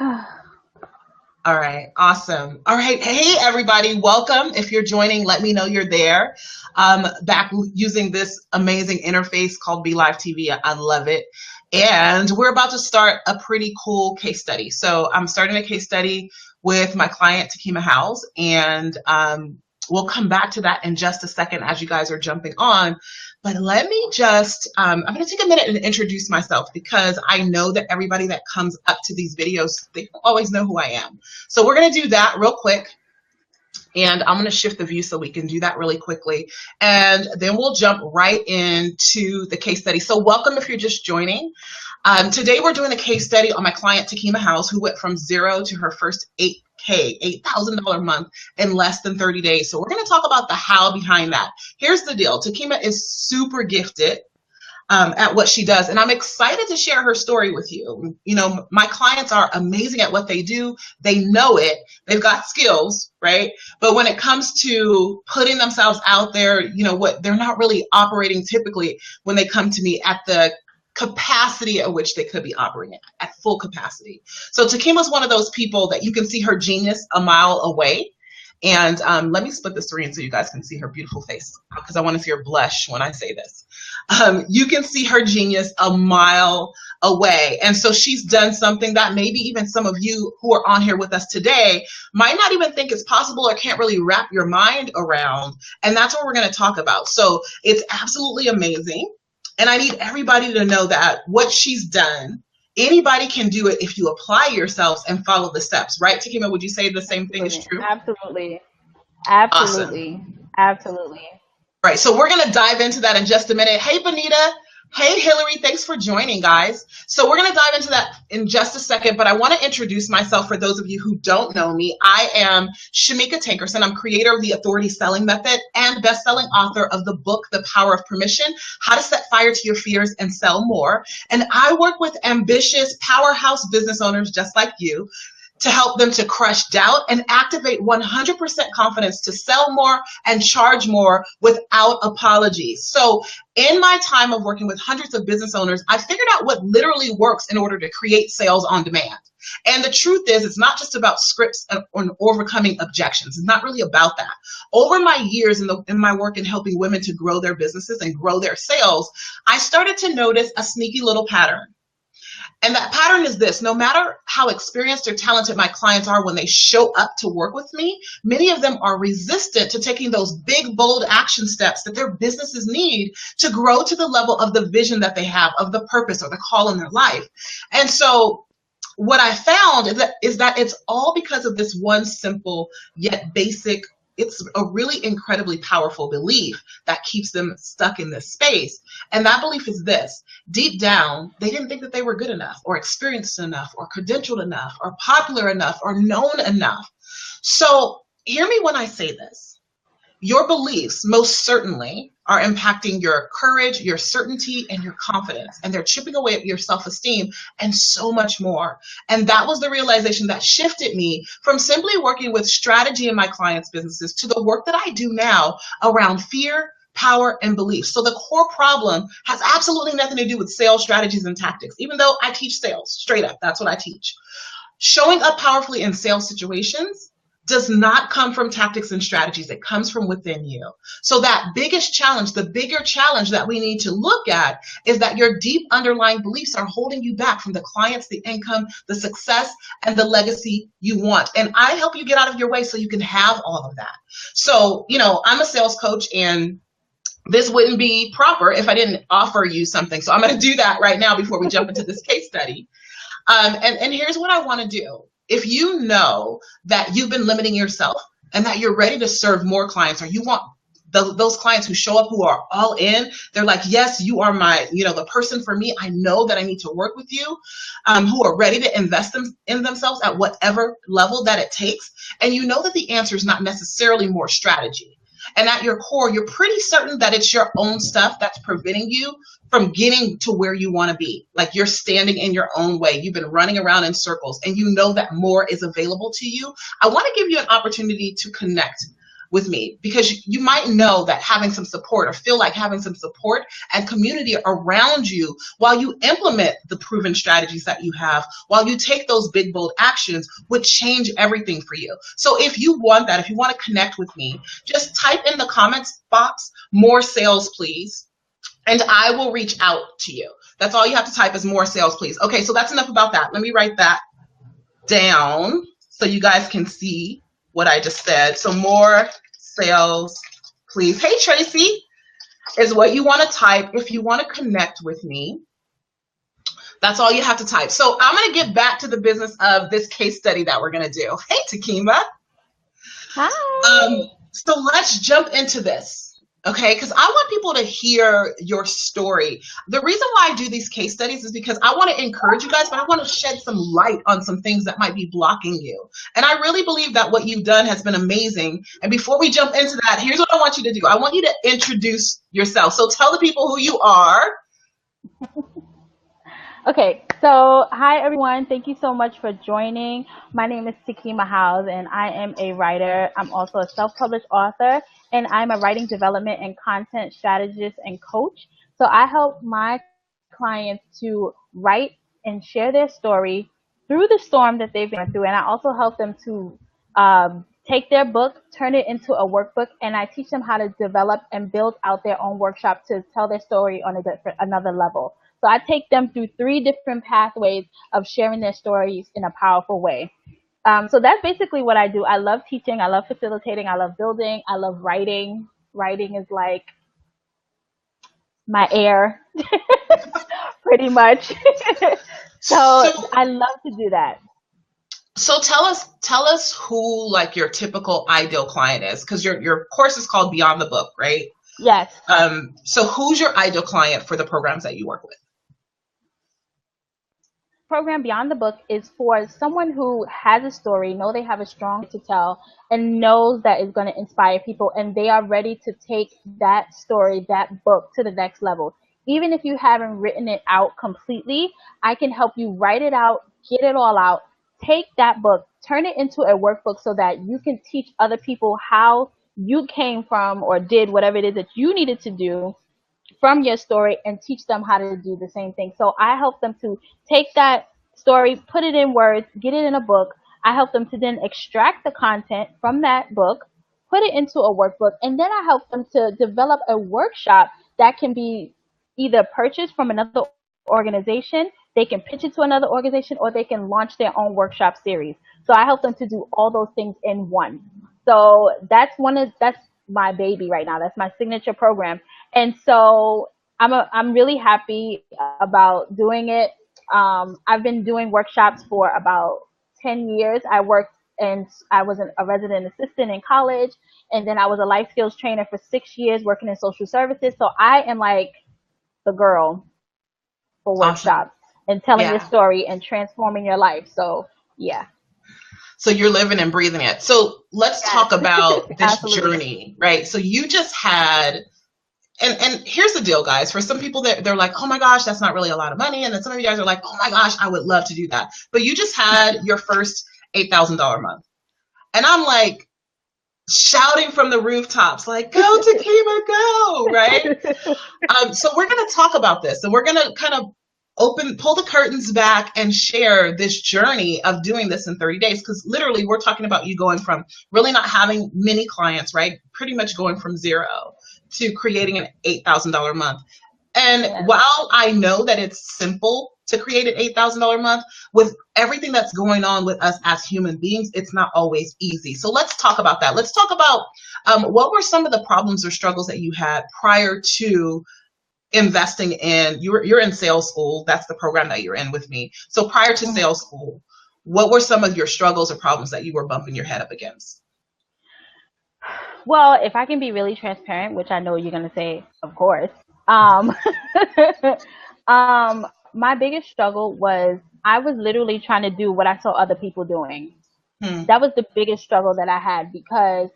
All right, awesome. All right, hey everybody, welcome. If you're joining, let me know you're there. Back using this amazing interface called Be Live TV. I love it. And we're about to start a pretty cool case study. So I'm starting a case study with my client, Takima, and we'll come back to that in just a second as you guys are jumping on. But let me just, I'm going to take a minute and introduce myself because I know that everybody that comes up to these videos, they don't always know who I am. So we're going to do that real quick. And I'm going to shift the view so we can do that really quickly. And then we'll jump right into the case study. So welcome if you're just joining. Today we're doing a case study on my client, Takima, who went from 0 to her first $8,000 a month in less than 30 days. So we're going to talk about the how behind that. Here's the deal. Takima is super gifted at what she does. And I'm excited to share her story with you. You know, my clients are amazing at what they do. They know it. They've got skills, right? But when it comes to putting themselves out there, you know what, they're not really operating typically when they come to me at the capacity at which they could be operating at full capacity. So Takima's one of those people that you can see her genius a mile away. And let me split the screen so you guys can see her beautiful face because I want to see her blush when I say this. You can see her genius a mile away. And so she's done something that maybe even some of you who are on here with us today might not even think is possible or can't really wrap your mind around. And that's what we're going to talk about. So it's absolutely amazing. And I need everybody to know that what she's done, anybody can do it if you apply yourselves and follow the steps, right? Takima, would you say the same thing is true? Absolutely. Absolutely. Awesome. Absolutely. Right. So we're going to dive into that in just a minute. Hey, Bonita. Hey, Hillary. Thanks for joining, guys. So we're going to dive into that in just a second, but I want to introduce myself for those of you who don't know me. I am Shameca Tankerson. I'm creator of the Authority Selling Method and best-selling author of the book, The Power of Permission, How to Set Fire to Your Fears and Sell More. And I work with ambitious powerhouse business owners just like you to help them to crush doubt and activate 100% confidence to sell more and charge more without apologies. So in my time of working with hundreds of business owners, I figured out what literally works in order to create sales on demand. And the truth is, it's not just about scripts and overcoming objections. It's not really about that. Over my years in my work in helping women to grow their businesses and grow their sales, I started to notice a sneaky little pattern. And that pattern is this: no matter how experienced or talented my clients are when they show up to work with me, many of them are resistant to taking those big, bold action steps that their businesses need to grow to the level of the vision that they have, of the purpose or the call in their life. And so what I found is that it's all because of this one simple yet basic, it's a really incredibly powerful belief that keeps them stuck in this space. And that belief is this: deep down, they didn't think that they were good enough or experienced enough or credentialed enough or popular enough or known enough. So hear me when I say this. Your beliefs most certainly are impacting your courage, your certainty, and your confidence. And they're chipping away at your self-esteem and so much more. And that was the realization that shifted me from simply working with strategy in my clients' businesses to the work that I do now around fear, power, and belief. So the core problem has absolutely nothing to do with sales strategies and tactics, even though I teach sales straight up. That's what I teach. Showing up powerfully in sales situations does not come from tactics and strategies. It comes from within you. So that biggest challenge, the bigger challenge that we need to look at is that your deep underlying beliefs are holding you back from the clients, the income, the success, and the legacy you want. And I help you get out of your way so you can have all of that. So, you know, I'm a sales coach, and this wouldn't be proper if I didn't offer you something. So I'm going to do that right now before we jump into this case study. And here's what I want to do. If you know that you've been limiting yourself and that you're ready to serve more clients, or you want those clients who show up, who are all in, they're like, yes, you are my, the person for me. I know that I need to work with you, who are ready to invest in themselves at whatever level that it takes. And you know that the answer is not necessarily more strategy. And at your core, you're pretty certain that it's your own stuff that's preventing you from getting to where you want to be. Like you're standing in your own way. You've been running around in circles, and you know that more is available to you. I want to give you an opportunity to connect with me, because you might know that having some support, or feel like having some support and community around you while you implement the proven strategies that you have, while you take those big, bold actions, would change everything for you. So if you want that, if you want to connect with me, just type in the comments box, more sales, please, and I will reach out to you. That's all you have to type is more sales, please. Okay, so that's enough about that. Let me write that down so you guys can see what I just said. So more sales, please. Hey, Tracy, is what you want to type if you want to connect with me. That's all you have to type. So I'm going to get back to the business of this case study that we're going to do. Hey, Takima. Hi. So let's jump into this. Okay, because I want people to hear your story. The reason why I do these case studies is because I want to encourage you guys, but I want to shed some light on some things that might be blocking you. And I really believe that what you've done has been amazing. And before we jump into that, here's what I want you to do. I want you to introduce yourself. So tell the people who you are. Okay, so hi everyone. Thank you so much for joining. My name is Takima and I am a writer. I'm also a self-published author, and I'm a writing development and content strategist and coach. So I help my clients to write and share their story through the storm that they've been through, and I also help them to take their book, turn it into a workbook, and I teach them how to develop and build out their own workshop to tell their story on another level. So I take them through 3 different pathways of sharing their stories in a powerful way. So that's basically what I do. I love teaching. I love facilitating. I love building. I love writing. Writing is like my air, pretty much. So So I love to do that. so tell us who like your typical ideal client is, because your course is called Beyond the Book, right? Yes. So who's your ideal client for the programs that you work with? Program Beyond the Book is for someone who has a story, know they have a strong to tell, and knows that is going to inspire people, and they are ready to take that story, that book to the next level. Even if you haven't written it out completely, I can help you write it out, get it all out, take that book, turn it into a workbook so that you can teach other people how you came from or did whatever it is that you needed to do from your story and teach them how to do the same thing. So I help them to take that story, put it in words, get it in a book. I help them to then extract the content from that book, put it into a workbook, and then I help them to develop a workshop that can be either purchased from another organization, they can pitch it to another organization, or they can launch their own workshop series. So I help them to do all those things in one. So that's my baby right now. That's my signature program. And so I'm really happy about doing it. I've been doing workshops for about 10 years. I was a resident assistant in college, and then I was a life skills trainer for 6 years working in social services. So I am like the girl for workshops Awesome. and telling your Yeah. story and transforming your life. So yeah. So you're living and breathing it. So let's Yes. talk about this Absolutely. journey, right? So you just had, and here's the deal, guys. For some people, they're like, oh my gosh, that's not really a lot of money. And then some of you guys are like, oh my gosh, I would love to do that. But you just had your first $8,000 month. And I'm like shouting from the rooftops, like, go Takima, go, right? So we're going to talk about this, and we're going to kind of pull the curtains back and share this journey of doing this in 30 days. Because literally, we're talking about you going from really not having many clients, right? Pretty much going from zero to creating an $8,000 month. And Yes. while I know that it's simple to create an $8,000 month, with everything that's going on with us as human beings, it's not always easy. So let's talk about that. Let's talk about what were some of the problems or struggles that you had prior to investing in, you're in sales school. That's the program that you're in with me. So prior to Mhm. sales school, what were some of your struggles or problems that you were bumping your head up against? Well, if I can be really transparent, which I know you're gonna say, of course. Um, my biggest struggle was I was literally trying to do what I saw other people doing. Hmm. That was the biggest struggle that I had because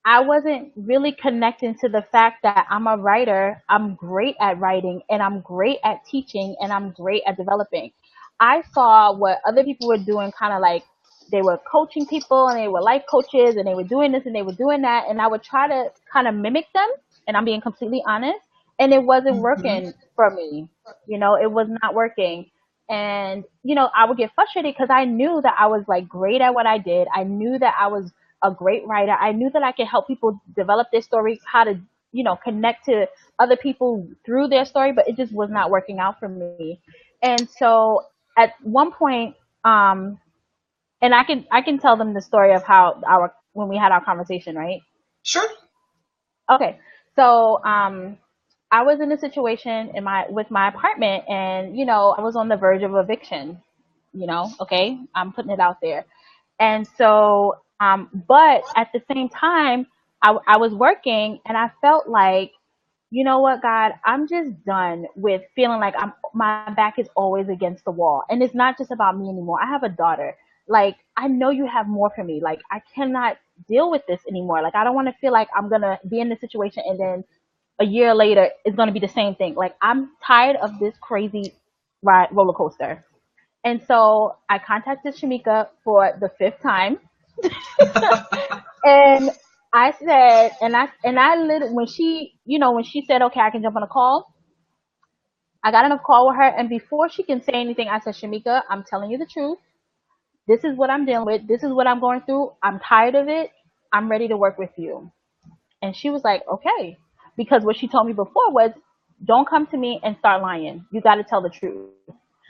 I wasn't really connecting to the fact that I'm a writer, I'm great at writing, and I'm great at teaching, and I'm great at developing. I saw what other people were doing kind of like they were coaching people and they were life coaches and they were doing this and they were doing that. And I would try to kind of mimic them. And I'm being completely honest. And it wasn't Mhm. working for me. It was not working. And, I would get frustrated because I knew that I was like great at what I did. I knew that I was a great writer. I knew that I could help people develop their story, how to, connect to other people through their story, but it just was not working out for me. And so at one point, and I can tell them the story of how our when we had our conversation, right? Sure. Okay. So I was in a situation with my apartment, and I was on the verge of eviction. Okay, I'm putting it out there. And so, but at the same time, I was working, and I felt like, you know what, God, I'm just done with feeling like my back is always against the wall. And it's not just about me anymore. I have a daughter. Like, I know you have more for me. Like, I cannot deal with this anymore. Like, I don't want to feel like I'm going to be in this situation and then a year later it's going to be the same thing. Like, I'm tired of this crazy roller coaster. And so I contacted Shameca for the fifth time. And I said, and I literally, when she said, okay, I can jump on a call, I got on a call with her, and before she can say anything, I said, Shameca, I'm telling you the truth. This is what I'm dealing with. This is what I'm going through. I'm tired of it. I'm ready to work with you. And she was like, okay. Because what she told me before was, don't come to me and start lying. You got to tell the truth.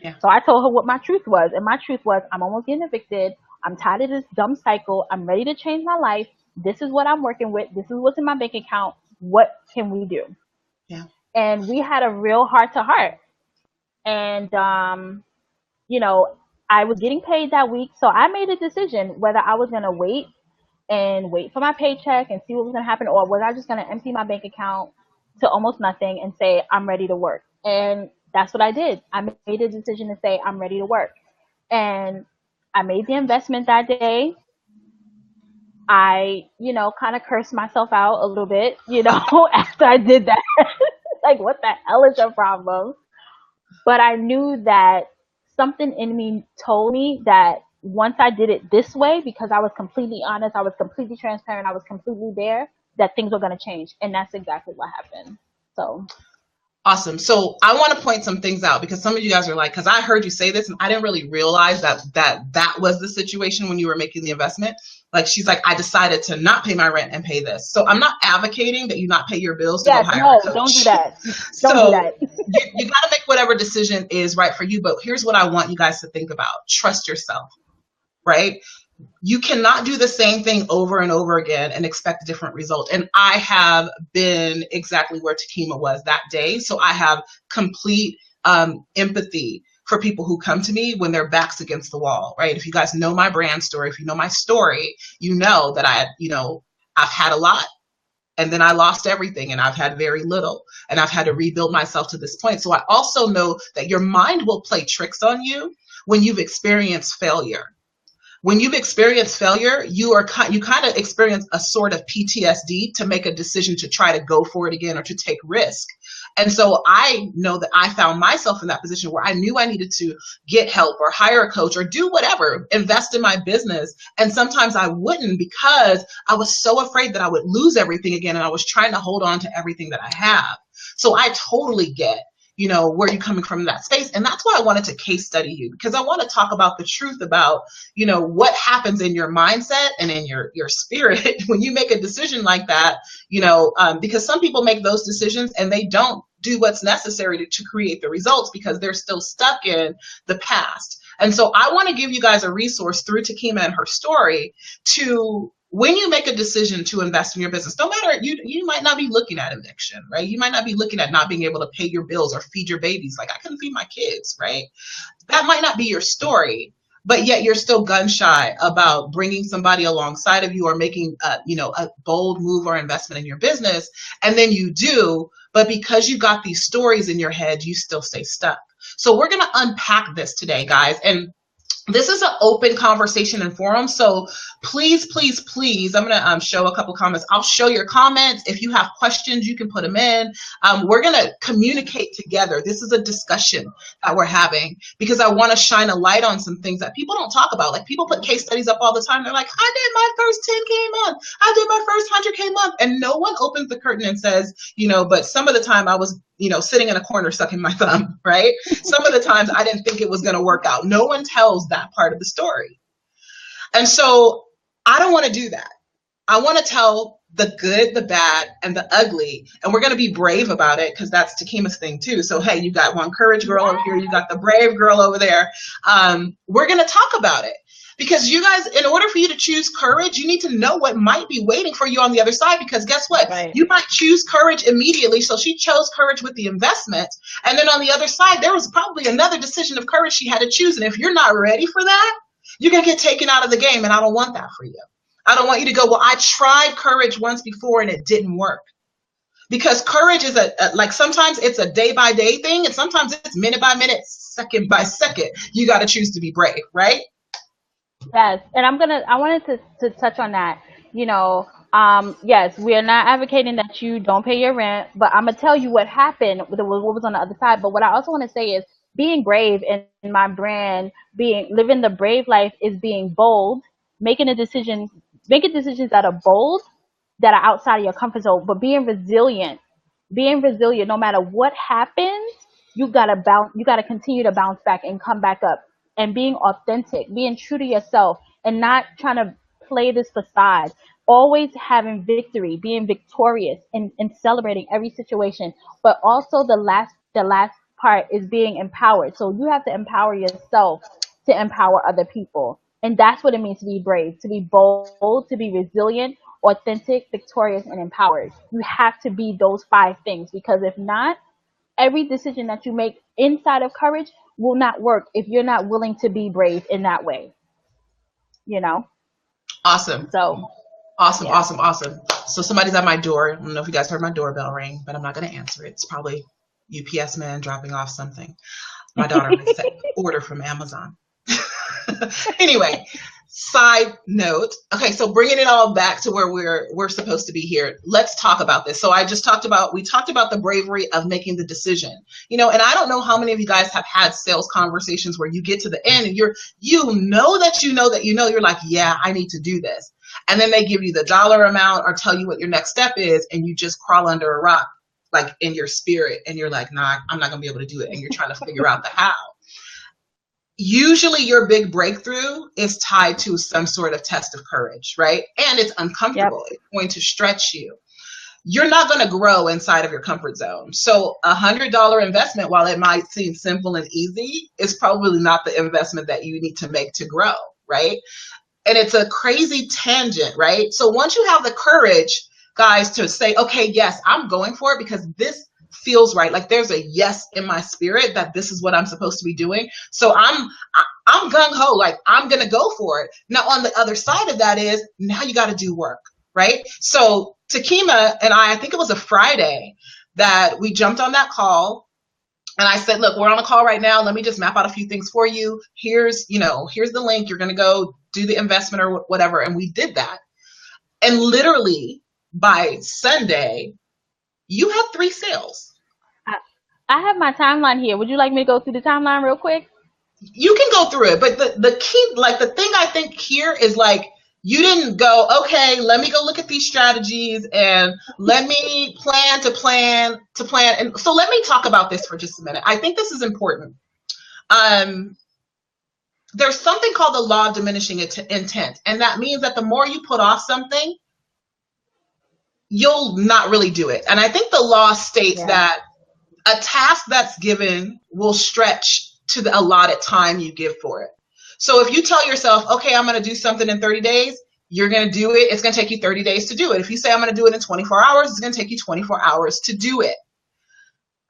Yeah. So I told her what my truth was. And my truth was, I'm almost getting evicted. I'm tired of this dumb cycle. I'm ready to change my life. This is what I'm working with. This is what's in my bank account. What can we do? Yeah. And we had a real heart to heart. And, you know, I was getting paid that week. So I made a decision whether I was going to wait for my paycheck and see what was going to happen, or was I just going to empty my bank account to almost nothing and say, I'm ready to work. And that's what I did. I made a decision to say, I'm ready to work. And I made the investment that day. I, kind of cursed myself out a little bit, after I did that. Like, what the hell is your problem? But I knew that something in me told me that once I did it this way, because I was completely honest, I was completely transparent, I was completely there, that things were going to change. And that's exactly what happened. So. Awesome. So I want to point some things out, because some of you guys are like, because I heard you say this and I didn't really realize that was the situation when you were making the investment. Like, she's like, I decided to not pay my rent and pay this. So I'm not advocating that you not pay your bills to go hire a coach. Don't do that. So Don't do that. you got to make whatever decision is right for you. But here's what I want you guys to think about. Trust yourself, right? You cannot do the same thing over and over again and expect a different result. And I have been exactly where Takima was that day. So I have complete empathy for people who come to me when their back's against the wall, right? If you guys know my brand story, if you know my story, you know that I've had a lot, and then I lost everything, and I've had very little, and I've had to rebuild myself to this point. So I also know that your mind will play tricks on you when you've experienced failure. When you've experienced failure, you kind of experience a sort of PTSD to make a decision to try to go for it again or to take risk. And so I know that I found myself in that position where I knew I needed to get help or hire a coach or do whatever, invest in my business. And sometimes I wouldn't, because I was so afraid that I would lose everything again. And I was trying to hold on to everything that I have. So I totally get where you're coming from in that space. And that's why I wanted to case study you, because I want to talk about the truth about, what happens in your mindset and in your spirit when you make a decision like that, because some people make those decisions and they don't do what's necessary to create the results because they're still stuck in the past. And so I want to give you guys a resource through Takima and her story to, when you make a decision to invest in your business, no matter, you might not be looking at eviction, right? You might not be looking at not being able to pay your bills or feed your babies. Like, I couldn't feed my kids, right? That might not be your story, but yet you're still gun shy about bringing somebody alongside of you or making a bold move or investment in your business. And then you do, but because you got these stories in your head, you still stay stuck. So we're going to unpack this today, guys. And this is an open conversation and forum. So please, please, please, I'm going to show a couple comments. I'll show your comments. If you have questions, you can put them in. We're going to communicate together. This is a discussion that we're having because I want to shine a light on some things that people don't talk about. Like people put case studies up all the time. They're like, I did my first 10K month. I did my first 100K month. And no one opens the curtain and says, but some of the time I was sitting in a corner sucking my thumb, right? Some of the times I didn't think it was going to work out. No one tells that part of the story. And so I don't want to do that. I want to tell the good, the bad, and the ugly. And we're going to be brave about it because that's Takima's thing too. So, hey, you got one courage girl over here. You got the brave girl over there. We're going to talk about it. Because you guys, in order for you to choose courage, you need to know what might be waiting for you on the other side. Because guess what? Right. You might choose courage immediately. So she chose courage with the investment. And then on the other side, there was probably another decision of courage she had to choose. And if you're not ready for that, you're going to get taken out of the game. And I don't want that for you. I don't want you to go, well, I tried courage once before and it didn't work. Because courage is like sometimes it's a day by day thing. And sometimes it's minute by minute, second by second. You got to choose to be brave, right? Yes, and I wanted to touch on that. Yes, we are not advocating that you don't pay your rent, but I'm gonna tell you what happened with what was on the other side. But what I also want to say is being brave in my brand, living the brave life is being bold, making decisions that are bold, that are outside of your comfort zone, but being resilient no matter what happens. You gotta continue to bounce back and come back up. And being authentic, being true to yourself, and not trying to play this facade. Always having victory, being victorious, and celebrating every situation. But also the last part is being empowered. So you have to empower yourself to empower other people, and that's what it means to be brave, to be bold, to be resilient, authentic, victorious, and empowered. You have to be those 5 things, because if not, every decision that you make inside of courage will not work if you're not willing to be brave in that way. Awesome. So awesome. Yeah. Awesome. So somebody's at my door. I don't know if you guys heard my doorbell ring, but I'm not going to answer it. It's probably UPS man dropping off something. My daughter placed an order from Amazon. Anyway, side note. Okay, so bringing it all back to where we're supposed to be here. Let's talk about this. So we talked about the bravery of making the decision. And I don't know how many of you guys have had sales conversations where you get to the end and you're like, yeah, I need to do this. And then they give you the dollar amount or tell you what your next step is, and you just crawl under a rock, like in your spirit, and you're like, nah, I'm not gonna be able to do it. And you're trying to figure out the how. Usually your big breakthrough is tied to some sort of test of courage, right? And it's uncomfortable. Yep. It's going to stretch you. You're not going to grow inside of your comfort zone. So $100 investment, while it might seem simple and easy, is probably not the investment that you need to make to grow, right? And it's a crazy tangent, right? So once you have the courage, guys, to say, okay, yes, I'm going for it because this feels right. Like there's a yes in my spirit that this is what I'm supposed to be doing. So I'm gung-ho, like I'm going to go for it. Now on the other side of that is now you got to do work, right? So Takima and I think it was a Friday that we jumped on that call. And I said, look, we're on a call right now. Let me just map out a few things for you. Here's the link. You're going to go do the investment or whatever. And we did that. And literally by Sunday, you had 3 sales. I have my timeline here. Would you like me to go through the timeline real quick? You can go through it. But the key, like the thing I think here is like, you didn't go, okay, let me go look at these strategies and let me plan. And so let me talk about this for just a minute. I think this is important. There's something called the law of diminishing intent. And that means that the more you put off something, you'll not really do it. And I think the law states that a task that's given will stretch to the allotted time you give for it. So if you tell yourself, okay, I'm going to do something in 30 days, you're going to do it. It's going to take you 30 days to do it. If you say I'm going to do it in 24 hours, it's going to take you 24 hours to do it.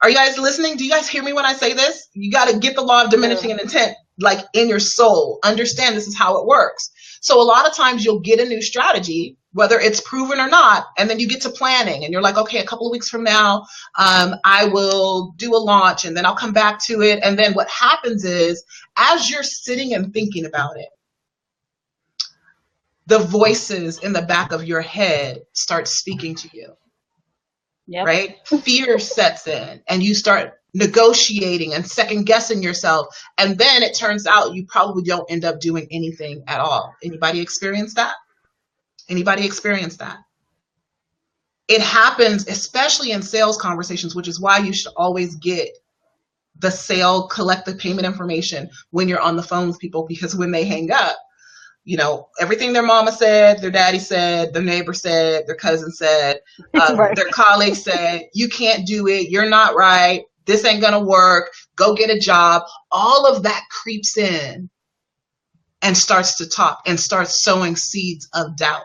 Are you guys listening? Do you guys hear me when I say this? You got to get the law of diminishing intent like in your soul. Understand this is how it works. So a lot of times you'll get a new strategy whether it's proven or not. And then you get to planning and you're like, okay, a couple of weeks from now, I will do a launch and then I'll come back to it. And then what happens is, as you're sitting and thinking about it, the voices in the back of your head start speaking to you. Yep. Right? Fear sets in and you start negotiating and second guessing yourself. And then it turns out you probably don't end up doing anything at all. Anybody experience that? Anybody experience that? It happens, especially in sales conversations, which is why you should always get the collect the payment information when you're on the phone with people, because when they hang up, you know, everything their mama said, their daddy said, their neighbor said, their cousin said, right. Their colleague said, you can't do it, you're not right, this ain't gonna work, go get a job. All of that creeps in and starts to talk and starts sowing seeds of doubt.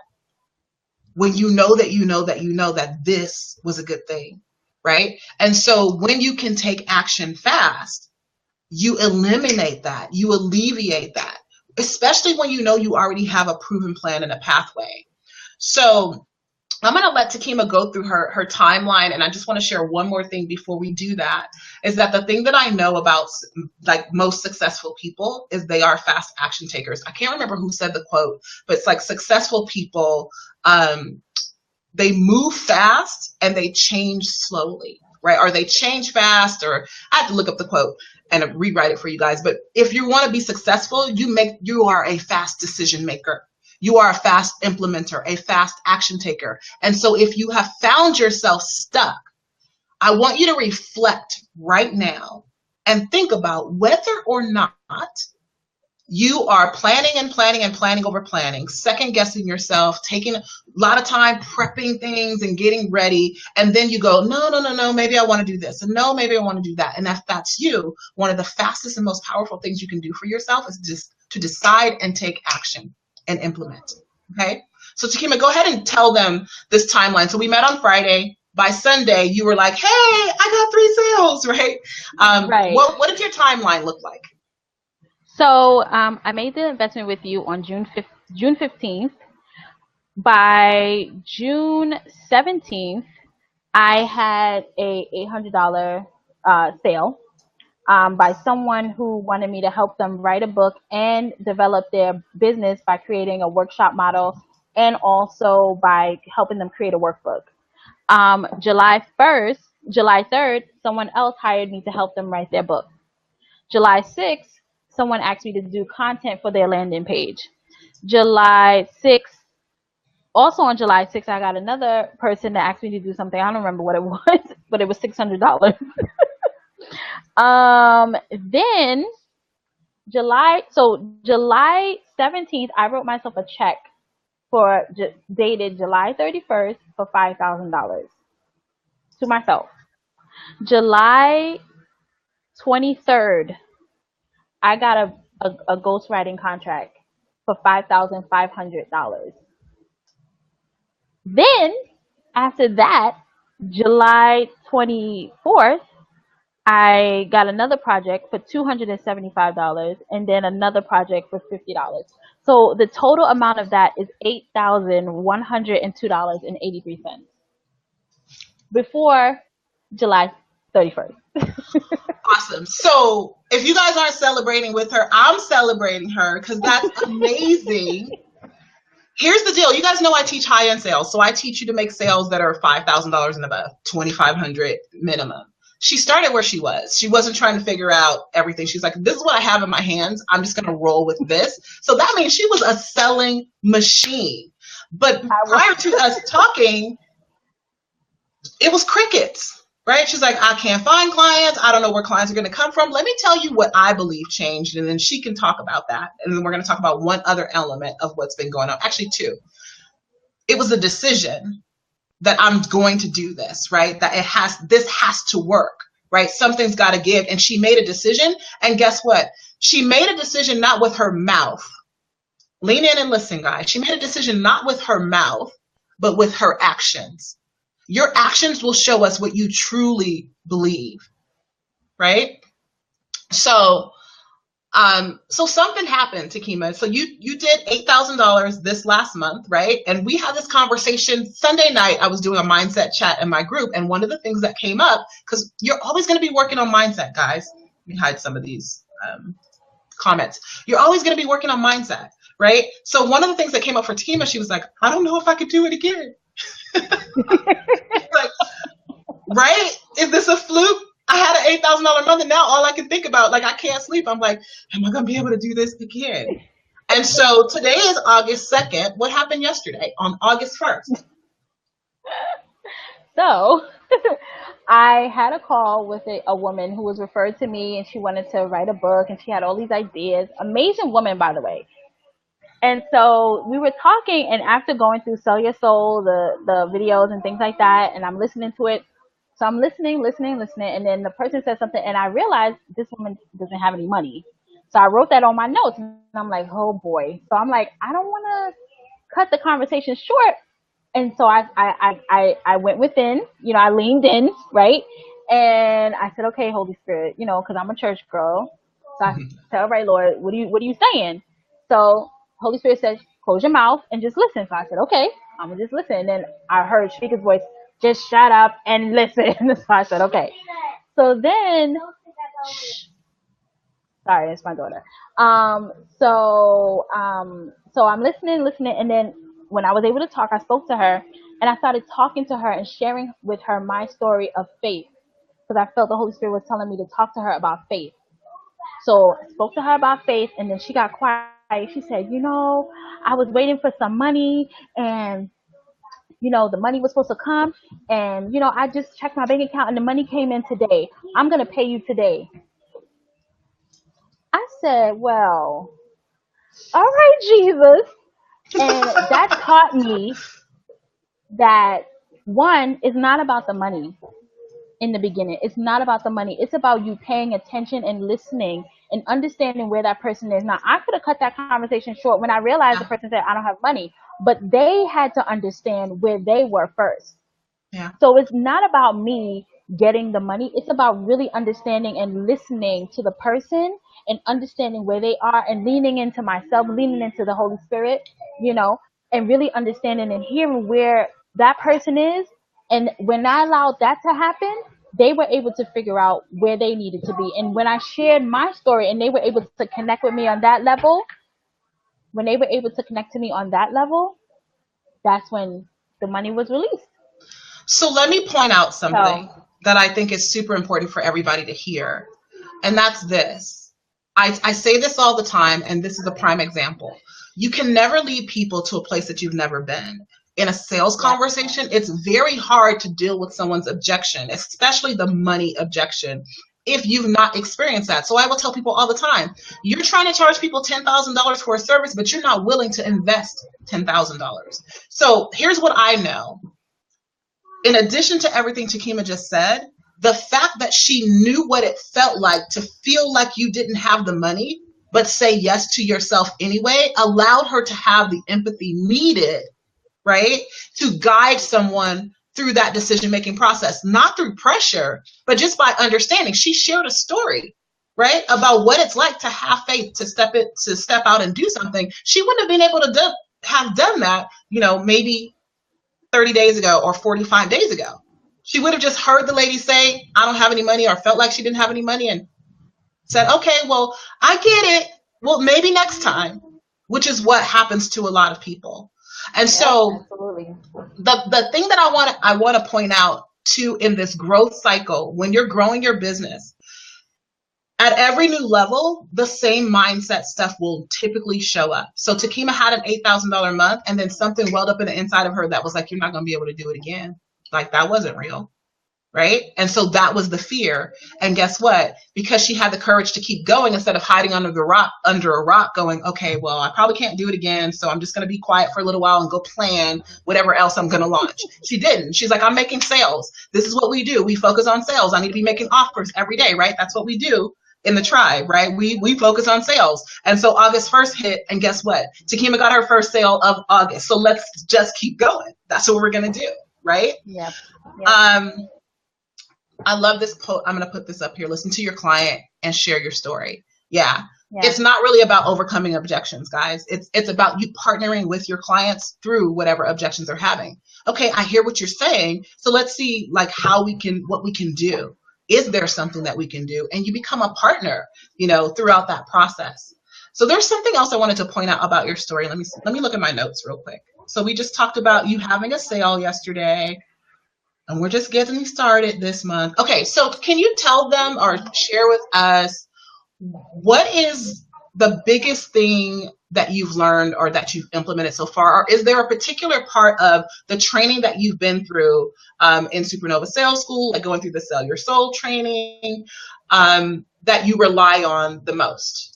When you know that this was a good thing, right? And so when you can take action fast, you eliminate that, you alleviate that, especially when you know you already have a proven plan and a pathway. So I'm going to let Takima go through her timeline. And I just want to share one more thing before we do that, is that the thing that I know about like most successful people is they are fast action takers. I can't remember who said the quote, but it's like successful people, they move fast and they change slowly, right? Or they change fast, or I have to look up the quote and rewrite it for you guys. But if you want to be successful, you are a fast decision maker. You are a fast implementer, a fast action taker. And so if you have found yourself stuck, I want you to reflect right now and think about whether or not you are planning and planning and planning over planning, second guessing yourself, taking a lot of time prepping things and getting ready. And then you go, no, maybe I want to do this. And no, maybe I want to do that. And if that's you, one of the fastest and most powerful things you can do for yourself is just to decide and take action and implement. Okay. So Takima, go ahead and tell them this timeline. So we met on Friday. By Sunday, you were like, hey, I got 3 sales, right? Right. What did your timeline look like? So I made the investment with you on June 15th. By June 17th, I had a $800 sale by someone who wanted me to help them write a book and develop their business by creating a workshop model and also by helping them create a workbook. July 3rd, someone else hired me to help them write their book. July 6th, someone asked me to do content for their landing page. Also on July 6th, I got another person that asked me to do something. I don't remember what it was, but it was $600. Then July 17th, I wrote myself a check dated July 31st for $5,000 to myself. July 23rd, I got a ghostwriting contract for $5,500. Then, after that, July 24th, I got another project for $275 and then another project for $50. So the total amount of that is $8,102.83 before July 31st. Awesome. So if you guys aren't celebrating with her, I'm celebrating her because that's amazing. Here's the deal. You guys know I teach high-end sales. So I teach you to make sales that are $5,000 and above, $2,500 minimum. She started where she was. She wasn't trying to figure out everything. She's like, this is what I have in my hands. I'm just going to roll with this. So that means she was a selling machine. But prior to us talking, it was crickets. Right? She's like, I can't find clients. I don't know where clients are going to come from. Let me tell you what I believe changed. And then she can talk about that. And then we're going to talk about one other element of what's been going on. Actually, 2. It was a decision that I'm going to do this, right? That this has to work, right? Something's got to give. And she made a decision. And guess what? She made a decision not with her mouth. Lean in and listen, guys. She made a decision not with her mouth, but with her actions. Your actions will show us what you truly believe, right? So So something happened, Takima. So you did $8,000 this last month, right? And we had this conversation Sunday night. I was doing a mindset chat in my group, and one of the things that came up, because you're always going to be working on mindset, guys. Let me hide some of these comments. You're always going to be working on mindset, right? So one of the things that came up for Takima, she was like, I don't know if I could do it again. Like, right? Is this a fluke? I had an $8,000 month, and now all I can think about, like, I can't sleep. I'm like, am I going to be able to do this again? And so today is August 2nd. What happened yesterday on August 1st? So I had a call with a woman who was referred to me, and she wanted to write a book, and she had all these ideas. Amazing woman, by the way. And so we were talking, and after going through Sell Your Soul, the videos and things like that, and I'm listening to it. So I'm listening, and then the person said something, and I realized this woman doesn't have any money. So I wrote that on my notes, and I'm like, oh boy. So I'm like, I don't want to cut the conversation short. And so I went within, I leaned in, right? And I said, okay, Holy Spirit, because I'm a church girl. So I said, all right, Lord, what are you saying? So Holy Spirit said, close your mouth and just listen. So I said, okay, I'm going to just listen. And then I heard Shameca's voice, just shut up and listen. So I said, okay. So then, sorry, it's my daughter. So I'm listening. And then when I was able to talk, I spoke to her, and I started talking to her and sharing with her my story of faith, because I felt the Holy Spirit was telling me to talk to her about faith. So I spoke to her about faith, and then she got quiet. She said, I was waiting for some money, and the money was supposed to come, and I just checked my bank account, and the money came in today. I'm going to pay you today. I said, well, all right, Jesus. And that taught me that, one, it's not about the money in the beginning. It's not about the money. It's about you paying attention and listening and understanding where that person is. Now, I could have cut that conversation short when I realized the person said, I don't have money. But they had to understand where they were first. Yeah. So it's not about me getting the money. It's about really understanding and listening to the person and understanding where they are and leaning into myself, leaning into the Holy Spirit, and really understanding and hearing where that person is. And when I allowed that to happen, they were able to figure out where they needed to be. And when I shared my story and they were able to connect with me on that level, that's when the money was released. So let me point out something that I think is super important for everybody to hear. And that's this. I say this all the time, and this is a prime example. You can never lead people to a place that you've never been. In a sales conversation, it's very hard to deal with someone's objection, especially the money objection, if you've not experienced that. So I will tell people all the time, you're trying to charge people $10,000 for a service, but you're not willing to invest $10,000. So here's what I know. In addition to everything Takima just said, the fact that she knew what it felt like to feel like you didn't have the money, but say yes to yourself anyway, allowed her to have the empathy needed, right, to guide someone through that decision-making process, not through pressure, but just by understanding. She shared a story, right, about what it's like to have faith, to step out and do something. She wouldn't have been able to have done that, maybe 30 days ago or 45 days ago. She would have just heard the lady say, I don't have any money, or felt like she didn't have any money and said, okay, well, I get it. Well, maybe next time, which is what happens to a lot of people. And so absolutely. The thing that I want to point out too in this growth cycle, when you're growing your business, at every new level, the same mindset stuff will typically show up. So Takima had an $8,000 month, and then something welled up in the inside of her that was like, you're not going to be able to do it again. Like, that wasn't real. Right? And so that was the fear. And guess what? Because she had the courage to keep going instead of hiding under a rock going, okay, well, I probably can't do it again. So I'm just going to be quiet for a little while and go plan whatever else I'm going to launch. She didn't. She's like, I'm making sales. This is what we do. We focus on sales. I need to be making offers every day, right? That's what we do in the tribe, right? We focus on sales. And so August 1st hit, and guess what? Takima got her first sale of August. So let's just keep going. That's what we're going to do, right? Yep. I love this quote. I'm going to put this up here. Listen to your client and share your story. Yeah. Yes. It's not really about overcoming objections, guys. It's about you partnering with your clients through whatever objections they're having. Okay, I hear what you're saying. So let's see like what we can do. Is there something that we can do? And you become a partner, throughout that process. So there's something else I wanted to point out about your story. Let me look at my notes real quick. So we just talked about you having a sale yesterday, and we're just getting started this month. Okay, so can you tell them or share with us what is the biggest thing that you've learned or that you've implemented so far? Or is there a particular part of the training that you've been through in Supernova Sales School, like going through the Sell Your Soul training, that you rely on the most?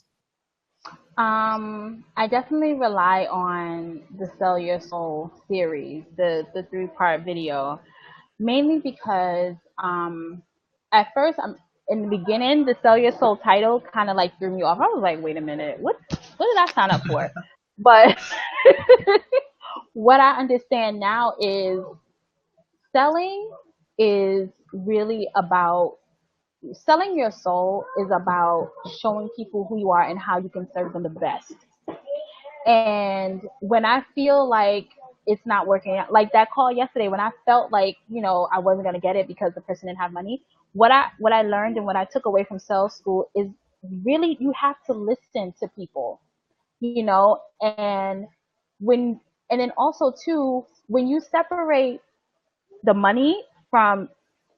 I definitely rely on the Sell Your Soul series, the 3-part video, mainly because at first in the beginning the Sell Your Soul title kind of like threw me off. I was like, wait a minute, what did I sign up for? But what I understand now is selling is really about selling your soul is about showing people who you are and how you can serve them the best. And when I feel like it's not working out, like that call yesterday, when I felt like, I wasn't going to get it because the person didn't have money, what I learned and what I took away from sales school is really you have to listen to people, and when and then also too, when you separate the money from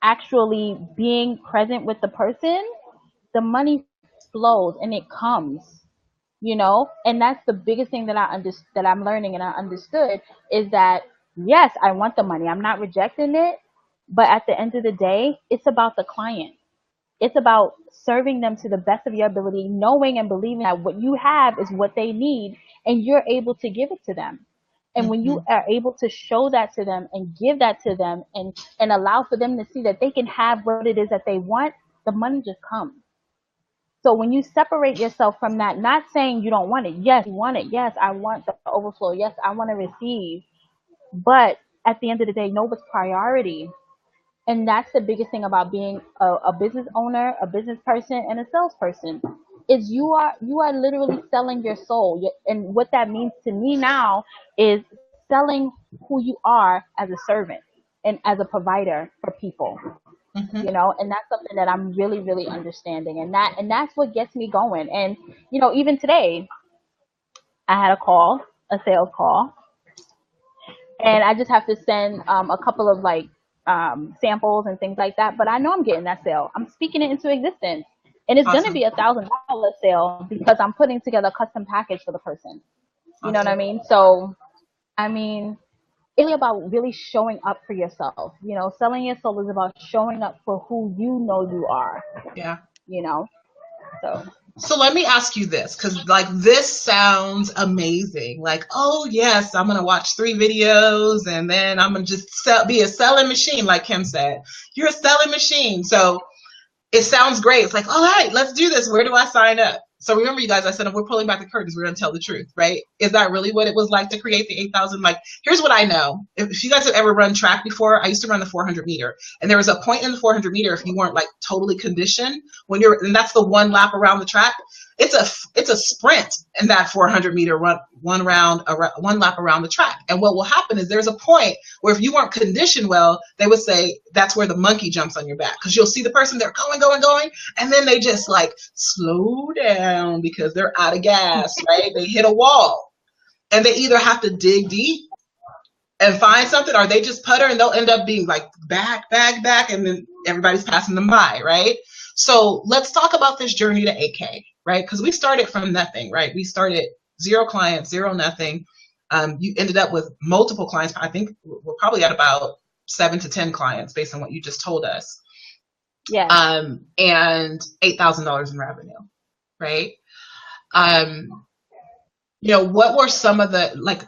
actually being present with the person, the money flows and it comes, and that's the biggest thing that that I'm learning and I understood is that yes, I want the money. I'm not rejecting it, but at the end of the day, it's about the client. It's about serving them to the best of your ability, knowing and believing that what you have is what they need and you're able to give it to them. And when you Mm-hmm. are able to show that to them and give that to them and allow for them to see that they can have what it is that they want, the money just comes. So when you separate yourself from that, not saying you don't want it. Yes, you want it. Yes, I want the overflow. Yes, I want to receive. But at the end of the day, know what's priority. And that's the biggest thing about being a business owner, a business person, and a salesperson is you are literally selling your soul. And what that means to me now is selling who you are as a servant and as a provider for people. Mm-hmm. And that's something that I'm really, really understanding. And that's what gets me going. And, even today I had a sales call, and I just have to send a couple of like samples and things like that. But I know I'm getting that sale. I'm speaking it into existence, and it's going to Awesome. be $1,000 sale because I'm putting together a custom package for the person. You know what I Awesome. mean? So, I mean, it's really about really showing up for yourself. Selling your soul is about showing up for who you know you are. Yeah. You know, so So let me ask you this, because like this sounds amazing. Like, oh yes, I'm gonna watch 3 videos and then I'm gonna just be a selling machine, like Kim said. You're a selling machine. So it sounds great. It's like, all right, let's do this. Where do I sign up? So remember, you guys, I said if we're pulling back the curtains, we're going to tell the truth, right? Is that really what it was like to create the 8,000? Like, here's what I know. If you guys have ever run track before, I used to run the 400 meter. And there was a point in the 400 meter, if you weren't like totally conditioned, and that's the one lap around the track, it's a sprint in that 400 meter run, one lap around the track. And what will happen is there's a point where if you weren't conditioned well, they would say that's where the monkey jumps on your back, because you'll see the person, they're going, and then they just like slow down because they're out of gas, right? They hit a wall and they either have to dig deep and find something, or they just putter and they'll end up being like back, and then everybody's passing them by, right? So let's talk about this journey to 8K, right? Because we started from nothing, right? We started 0 clients, 0 nothing. You ended up with multiple clients. I think we're probably at about 7 to 10 clients based on what you just told us. yeah. And $8,000 in revenue, right? What were some of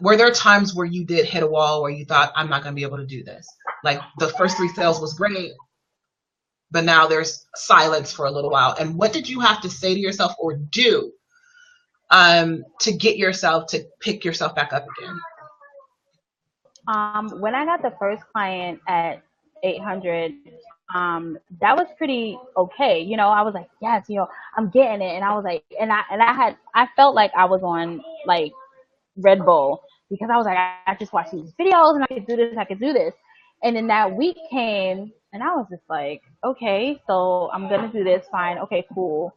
were there times where you did hit a wall where you thought, I'm not going to be able to do this? Like the first 3 sales was great, but now there's silence for a little while. And what did you have to say to yourself or do to get yourself to pick yourself back up again? When I got the first client at 800, that was pretty okay. You know, I was like, yes, you know, I'm getting it. And I was like, I felt like I was on like Red Bull because I was like, I just watched these videos and I could do this, I could do this. And then that week came and I was just like, okay, so I'm going to do this. Fine. Okay, cool.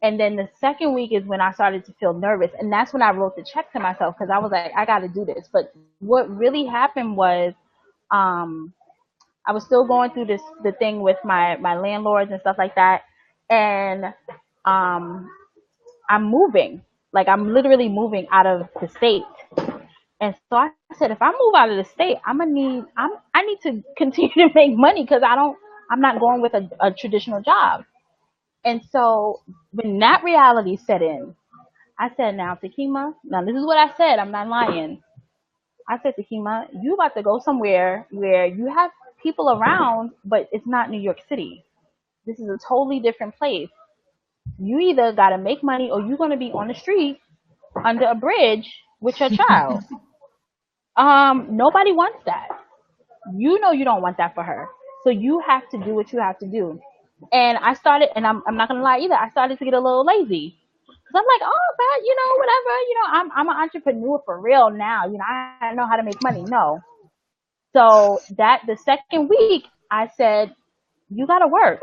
And then the second week is when I started to feel nervous. And that's when I wrote the check to myself because I was like, I got to do this. But what really happened was, um, I was still going through the thing with my landlords and stuff like that. And, I'm moving, like I'm literally moving out of the state. And so I said, if I move out of the state, I need to continue to make money because I'm not going with a traditional job. And so when that reality set in, I said, now Takima, now this is what I said. I'm not lying. I said, Takima, you about to go somewhere where you have people around, but it's not New York City. This is a totally different place. You either got to make money or you're going to be on the street under a bridge with your child. Nobody wants that. You know you don't want that for her. So you have to do what you have to do. And I started, and I'm not gonna lie either. I started to get a little lazy. Cause I'm like, oh, but you know, whatever. You know, I'm an entrepreneur for real now. You know, I know how to make money. No. So that the second week, I said, you gotta work.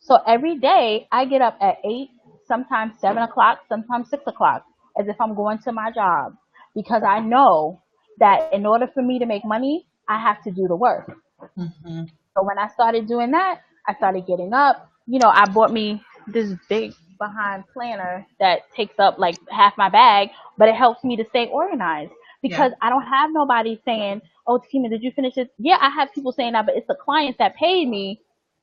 So every day I get up at 8, sometimes 7 o'clock, sometimes 6 o'clock, as if I'm going to my job, because I know that in order for me to make money, I have to do the work. Mm-hmm. So when I started doing that, I started getting up. You know, I bought me this big behind planner that takes up like half my bag, but it helps me to stay organized because I don't have nobody saying, "Oh, Takima, did you finish it?" Yeah, I have people saying that, but it's the clients that paid me.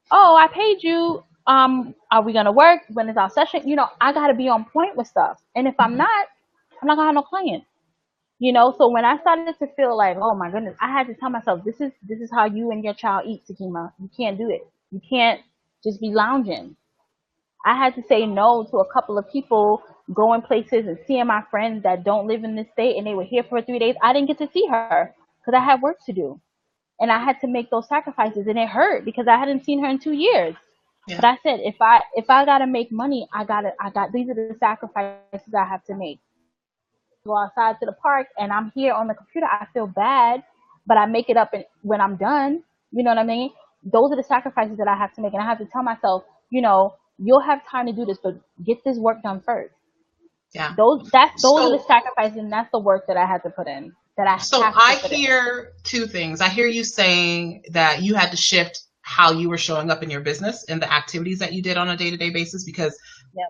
Oh, I paid you. Are we gonna work? When is our session? You know, I gotta be on point with stuff. And if I'm not, I'm not gonna have no clients. You know, so when I started to feel like, oh my goodness, I had to tell myself, this is how you and your child eat, Takima. You can't do it. You can't just be lounging. I had to say no to a couple of people going places and seeing my friends that don't live in this state and they were here for 3 days. I didn't get to see her because I had work to do. And I had to make those sacrifices and it hurt because I hadn't seen her in 2 years. But I said, if I gotta make money, these are the sacrifices I have to make. Go outside to the park and I'm here on the computer, I feel bad, but I make it up when I'm done. You know what I mean? Those are the sacrifices that I have to make, and I have to tell myself, you know, you'll have time to do this, but get this work done first. Yeah. Those are the sacrifices, and that's the work that I had to put in. So I hear two things. I hear you saying that you had to shift how you were showing up in your business and the activities that you did on a day-to-day basis because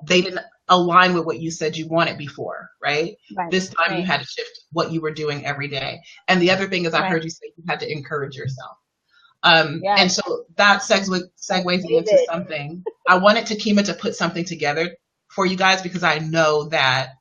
they didn't align with what you said you wanted before, right? This time you had to shift what you were doing every day. And the other thing is I heard you say you had to encourage yourself. And so that segues into something. I wanted Takima to put something together for you guys because I know that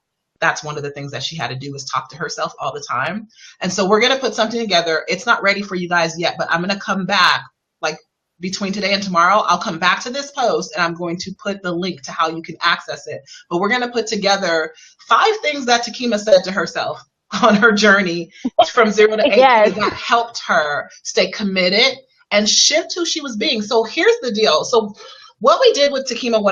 that's one of the things that she had to do is talk to herself all the time. And so we're going to put something together. It's not ready for you guys yet, but I'm going to come back like between today and tomorrow. I'll come back to this post and I'm going to put the link to how you can access it. But we're going to put together 5 things that Takima said to herself on her journey from 0 to 8 that helped her stay committed and shift who she was being. So here's the deal. So what we did with Takima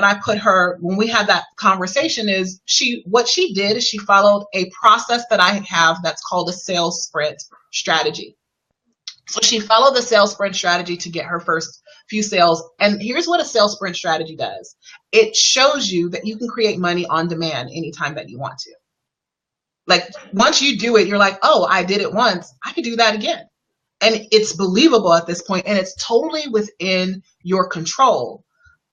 when we had that conversation is what she did is she followed a process that I have that's called a sales sprint strategy. So she followed the sales sprint strategy to get her first few sales. And here's what a sales sprint strategy does. It shows you that you can create money on demand anytime that you want to. Like once you do it, you're like, oh, I did it once. I could do that again. And it's believable at this point, and it's totally within your control.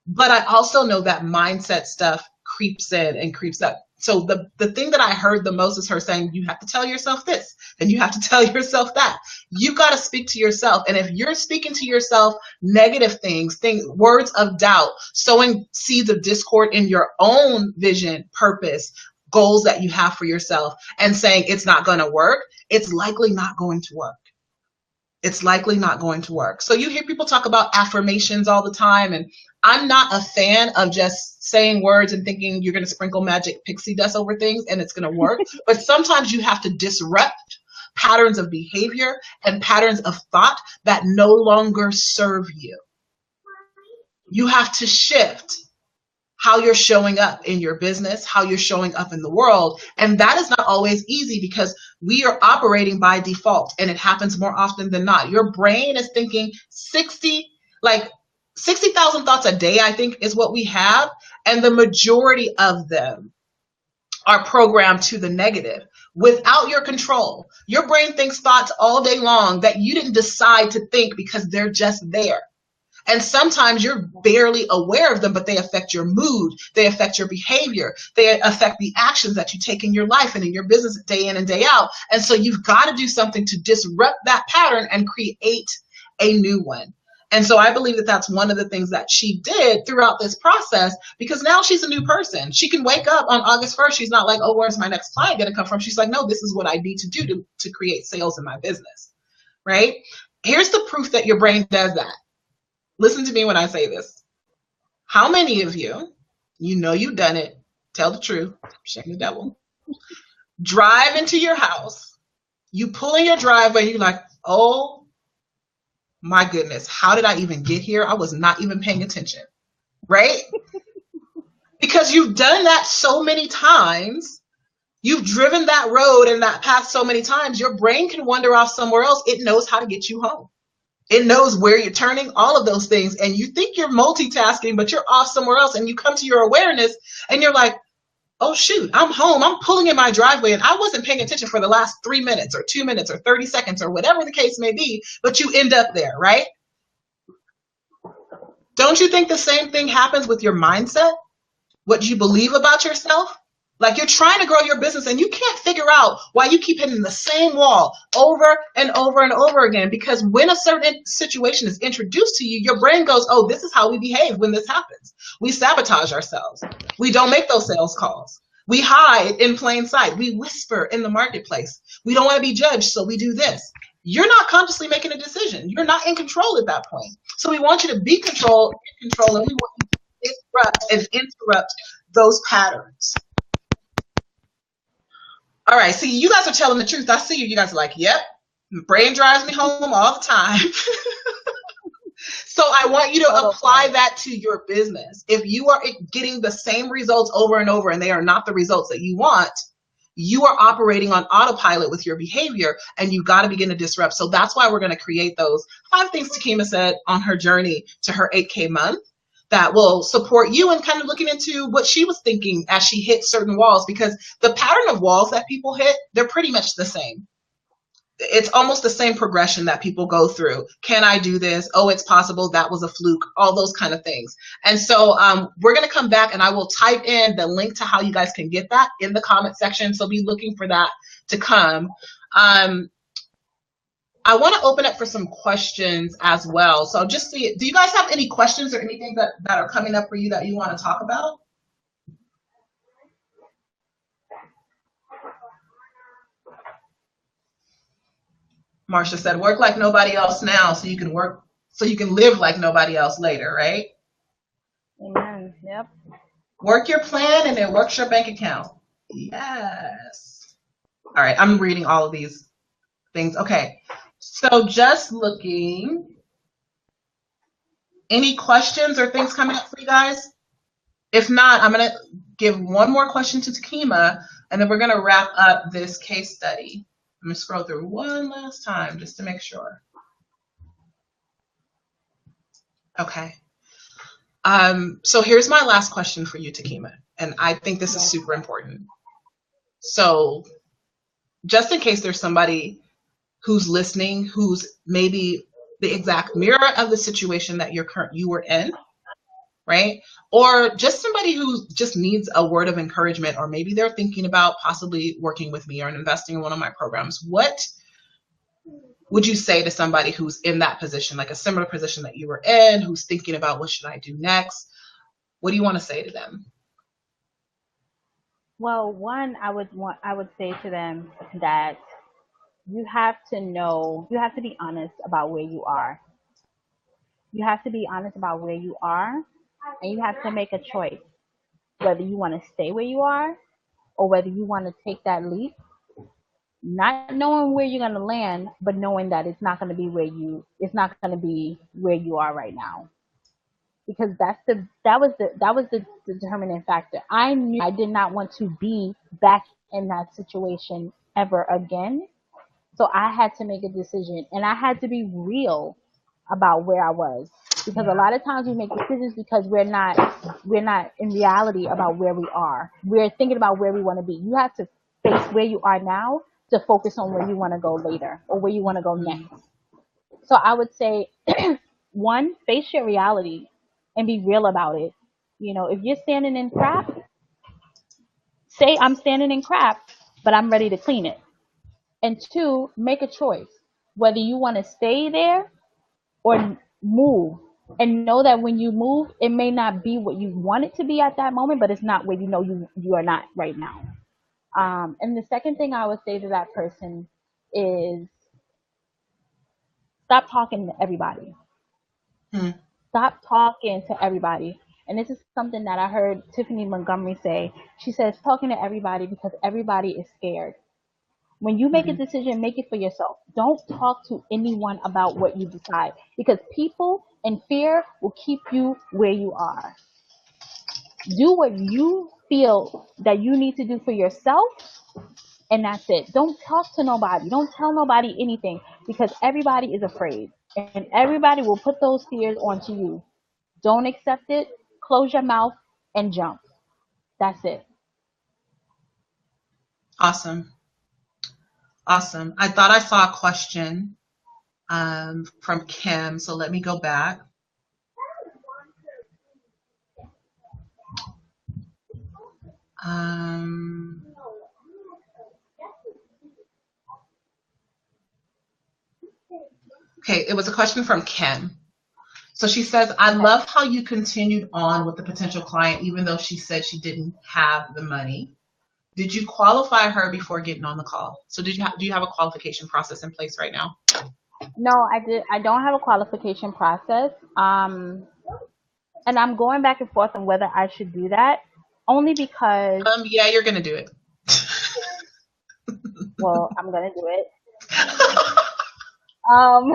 But I also know that mindset stuff creeps in and creeps up. So the thing that I heard the most is her saying, you have to tell yourself this and you have to tell yourself that. You got to speak to yourself. And if you're speaking to yourself negative things, words of doubt, sowing seeds of discord in your own vision, purpose, goals that you have for yourself and saying it's not going to work, it's likely not going to work. It's likely not going to work. So you hear people talk about affirmations all the time. And I'm not a fan of just saying words and thinking you're going to sprinkle magic pixie dust over things and it's going to work. But sometimes you have to disrupt patterns of behavior and patterns of thought that no longer serve you. You have to shift how you're showing up in your business, how you're showing up in the world. And that is not always easy because we are operating by default, and it happens more often than not. Your brain is thinking 60,000 thoughts a day, I think is what we have. And the majority of them are programmed to the negative without your control. Your brain thinks thoughts all day long that you didn't decide to think because they're just there. And sometimes you're barely aware of them, but they affect your mood. They affect your behavior. They affect the actions that you take in your life and in your business day in and day out. And so you've got to do something to disrupt that pattern and create a new one. And so I believe that that's one of the things that she did throughout this process, because now she's a new person. She can wake up on August 1st. She's not like, oh, where's my next client going to come from? She's like, no, this is what I need to do to create sales in my business, right? Here's the proof that your brain does that. Listen to me when I say this. How many of you, you know you've done it, tell the truth, shame the devil, drive into your house, you pull in your driveway, you're like, oh my goodness, how did I even get here? I was not even paying attention, right? Because you've done that so many times, you've driven that road and that path so many times, your brain can wander off somewhere else. It knows how to get you home. It knows where you're turning, all of those things. And you think you're multitasking, but you're off somewhere else. And you come to your awareness and you're like, oh, shoot, I'm home. I'm pulling in my driveway. And I wasn't paying attention for the last 3 minutes or 2 minutes or 30 seconds or whatever the case may be. But you end up there, right? Don't you think the same thing happens with your mindset? What you believe about yourself? Like you're trying to grow your business and you can't figure out why you keep hitting the same wall over and over and over again. Because when a certain situation is introduced to you, your brain goes, oh, this is how we behave when this happens. We sabotage ourselves. We don't make those sales calls. We hide in plain sight. We whisper in the marketplace. We don't want to be judged, so we do this. You're not consciously making a decision. You're not in control at that point. So we want you to be in control, and we want you to disrupt and interrupt those patterns. All right, see, you guys are telling the truth. I see you. You guys are like, yep, brain drives me home all the time. So I want you to apply that to your business. If you are getting the same results over and over and they are not the results that you want, you are operating on autopilot with your behavior, and you got to begin to disrupt. So that's why we're going to create those 5 things Takima said on her journey to her 8K month that will support you in kind of looking into what she was thinking as she hit certain walls, because the pattern of walls that people hit, they're pretty much the same. It's almost the same progression that people go through. Can I do this? Oh, it's possible. That was a fluke. All those kind of things. And so we're going to come back and I will type in the link to how you guys can get that in the comment section. So be looking for that to come. I want to open up for some questions as well. So just see, do you guys have any questions or anything that are coming up for you that you want to talk about? Marsha said, work like nobody else now so you can live like nobody else later, right? Amen. Yep. Work your plan and it works your bank account. Yes. All right, I'm reading all of these things. Okay, so just looking. Any questions or things coming up for you guys? If not, I'm going to give one more question to Takima, and then we're going to wrap up this case study. I'm going to scroll through one last time just to make sure. Okay. So here's my last question for you, Takima, and I think this is super important. So just in case there's somebody who's listening who's maybe the exact mirror of the situation that you were in, right? Or just somebody who just needs a word of encouragement, or maybe they're thinking about possibly working with me or investing in one of my programs. What would you say to somebody who's in that position, like a similar position that you were in, who's thinking about what should I do next? What do you want to say to them? Well, one, I would say to them that you have to be honest about where you are. You have to be honest about where you are, and you have to make a choice whether you want to stay where you are or whether you want to take that leap, not knowing where you're going to land, but knowing that it's not going to be where you are right now. because that was the determining factor. I knew I did not want to be back in that situation ever again. So I had to make a decision, and I had to be real about where I was, because a lot of times we make decisions because we're not in reality about where we are. We're thinking about where we want to be. You have to face where you are now to focus on where you want to go later or where you want to go next. So I would say, one, face your reality and be real about it. If you're standing in crap, say I'm standing in crap, but I'm ready to clean it. And two, make a choice whether you want to stay there or move. And know that when you move, it may not be what you want it to be at that moment, but it's not where you are not right now. And the second thing I would say to that person is, stop talking to everybody. Hmm. Stop talking to everybody. And this is something that I heard Tiffany Montgomery say. She says, talking to everybody because everybody is scared. When you make a decision, make it for yourself. Don't talk to anyone about what you decide, because people and fear will keep you where you are. Do what you feel that you need to do for yourself, and that's it. Don't talk to nobody. Don't tell nobody anything, because everybody is afraid and everybody will put those fears onto you. Don't accept it. Close your mouth and jump. That's it. Awesome. Awesome. I thought I saw a question from Kim, so let me go back. Okay, it was a question from Kim. So she says, I love how you continued on with the potential client, even though she said she didn't have the money. Did you qualify her before getting on the call? So do you have a qualification process in place right now? No, I don't have a qualification process. And I'm going back and forth on whether I should do that, only because, Yeah, you're gonna do it. well, I'm gonna do it. Um,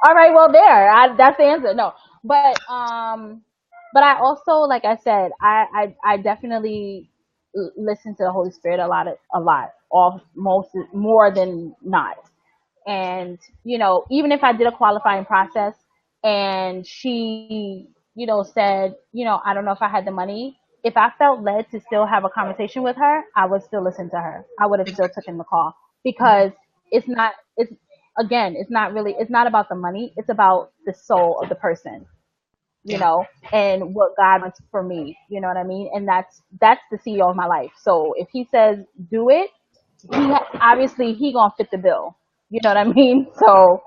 all right, well, that's the answer. No, but I also, like I said, I definitely listen to the Holy Spirit a lot, most more than not. And even if I did a qualifying process and she said, I don't know if I had the money, if I felt led to still have a conversation with her, I would still listen to her. I would have still taken the call, because it's not about the money. It's about the soul of the person, and what God wants for me. You know what I mean? And that's the CEO of my life. So if he says do it, obviously he gonna fit the bill. You know what I mean? So,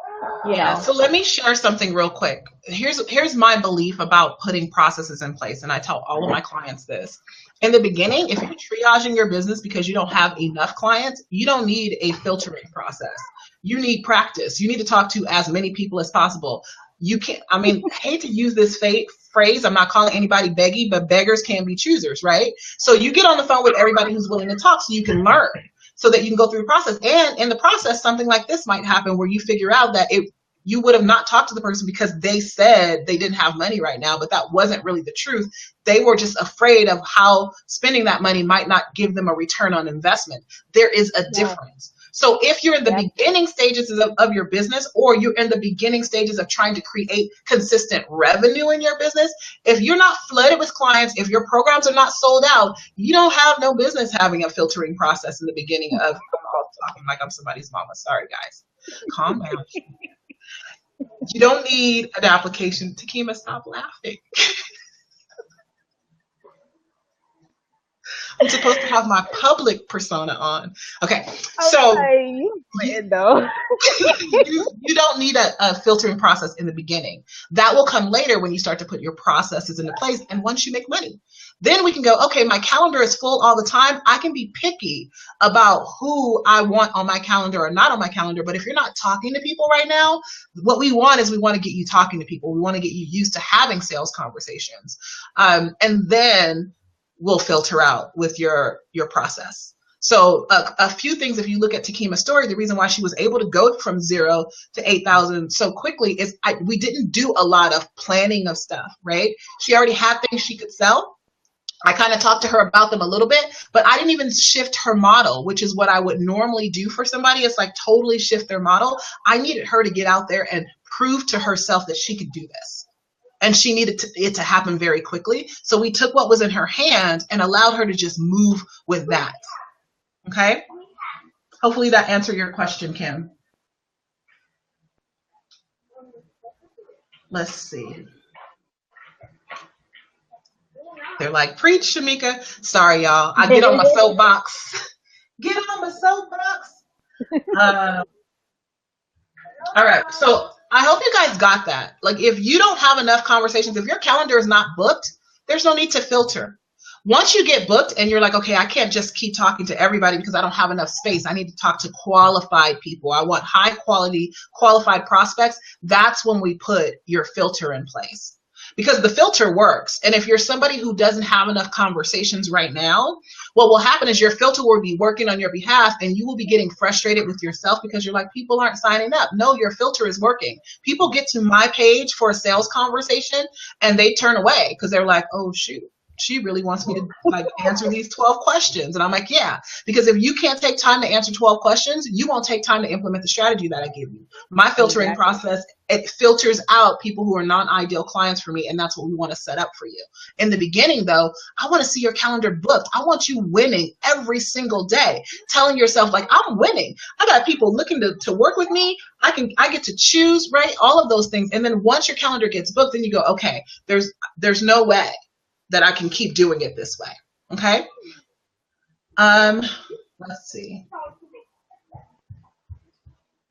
Yeah, so let me share something real quick. Here's my belief about putting processes in place, and I tell all of my clients this. In the beginning, if you're triaging your business because you don't have enough clients, you don't need a filtering process. You need practice. You need to talk to as many people as possible. You can't, I hate to use this phrase. I'm not calling anybody beggy, but beggars can be choosers, right? So you get on the phone with everybody who's willing to talk so you can learn, so that you can go through the process. And in the process, something like this might happen where you figure out that you would have not talked to the person because they said they didn't have money right now, but that wasn't really the truth. They were just afraid of how spending that money might not give them a return on investment. There is a difference. So if you're in the beginning stages of your business, or you're in the beginning stages of trying to create consistent revenue in your business, if you're not flooded with clients, if your programs are not sold out, you don't have no business having a filtering process in the beginning of, I'm talking like I'm somebody's mama. Sorry, guys. Calm down. You don't need an application. Takima, stop laughing. I'm supposed to have my public persona on. Okay, so you don't need a filtering process in the beginning. That will come later when you start to put your processes into place, and once you make money. Then we can go, okay, my calendar is full all the time. I can be picky about who I want on my calendar or not on my calendar. But if you're not talking to people right now, what we want to get you talking to people. We want to get you used to having sales conversations. And then we'll filter out with your process. So a few things, if you look at Takima's story, the reason why she was able to go from 0 to 8,000 so quickly is we didn't do a lot of planning of stuff, right? She already had things she could sell. I kind of talked to her about them a little bit, but I didn't even shift her model, which is what I would normally do for somebody. It's like totally shift their model. I needed her to get out there and prove to herself that she could do this. And she needed it to happen very quickly. So we took what was in her hand and allowed her to just move with that. Okay? Hopefully that answered your question, Kim. Let's see. They're like, preach, Shameca. Sorry, y'all. I get on my soapbox. Get on my soapbox. All right. So I hope you guys got that. Like, if you don't have enough conversations, if your calendar is not booked, there's no need to filter. Once you get booked and you're like, okay, I can't just keep talking to everybody because I don't have enough space. I need to talk to qualified people. I want high quality, qualified prospects. That's when we put your filter in place. Because the filter works. And if you're somebody who doesn't have enough conversations right now, what will happen is your filter will be working on your behalf and you will be getting frustrated with yourself because you're like, people aren't signing up. No, your filter is working. People get to my page for a sales conversation and they turn away because they're like, oh, shoot. She really wants me to like answer these 12 questions. And I'm like, yeah, because if you can't take time to answer 12 questions, you won't take time to implement the strategy that I give you. My filtering process, it filters out people who are non-ideal clients for me. And that's what we want to set up for you. In the beginning, though, I want to see your calendar booked. I want you winning every single day, telling yourself like, I'm winning. I got people looking to work with me. I get to choose, right? All of those things. And then once your calendar gets booked, then you go, okay, there's no way that I can keep doing it this way. Okay. Let's see.